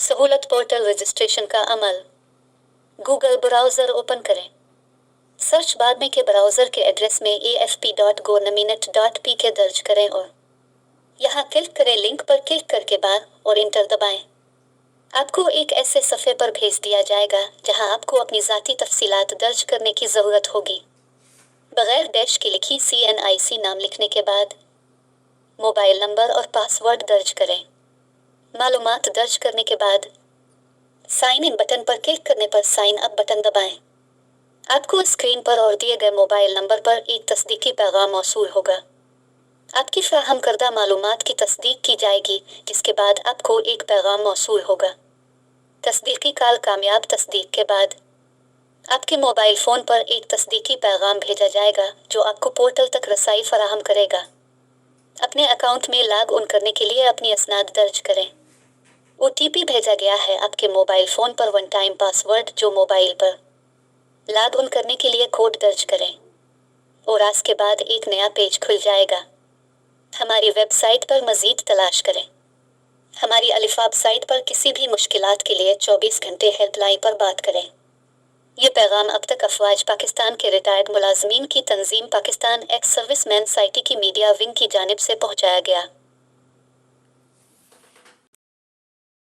सहूलत portal registration का अमल। Google browser open करें। सर्च बार में के ब्राउज़र के एड्रेस में afp.go-pk दर्ज करें और यहाँ क्लिक करें। लिंक पर क्लिक करके बार और इंटर दबाएं। आपको एक ऐसे सफ़े पर भेज दिया जाएगा जहाँ आपको अपनी ज़ाती तफसीलात दर्ज करने की ज़रूरत होगी। बगैर डैश की लिखी CNIC नाम लिखने के बाद मोबाइल नंबर और पासवर्ड दर्ज करें। मालूमात दर्ज करने के बाद साइन इन बटन पर क्लिक करने पर साइन अप बटन दबाएं। आपको स्क्रीन पर और दिए गए मोबाइल नंबर पर एक तस्दीकी पैगाम मौसूल होगा। आपकी फ्राहम करदा मालूमात की तस्दीक की जाएगी, जिसके बाद आपको एक पैगाम मौसूल होगा। तस्दीकी कॉल कामयाब तस्दीक के बाद आपके मोबाइल फ़ोन पर एक तस्दीकी पैगाम भेजा जाएगा जो आपको पोर्टल तक रसाई फराहम करेगा। अपने अकाउंट में लॉग इन करने के लिए अपनी असनाद दर्ज करें। OTP भेजा गया है आपके मोबाइल फ़ोन पर वन टाइम पासवर्ड जो मोबाइल पर लॉग इन करने के लिए कोड दर्ज करें और आज के बाद एक नया पेज खुल जाएगा। हमारी वेबसाइट पर मज़ीद तलाश करें। हमारी अलिफ़ाब साइट पर किसी भी मुश्किलात के लिए 24 घंटे हेल्पलाइन पर बात करें। ये पैगाम अब तक अफवाज पाकिस्तान के रिटायर्ड मुलाजमीन की तंजीम पाकिस्तान एक्स सर्विसमैन सोसाइटी की मीडिया विंग की जानिब से पहुँचाया गया।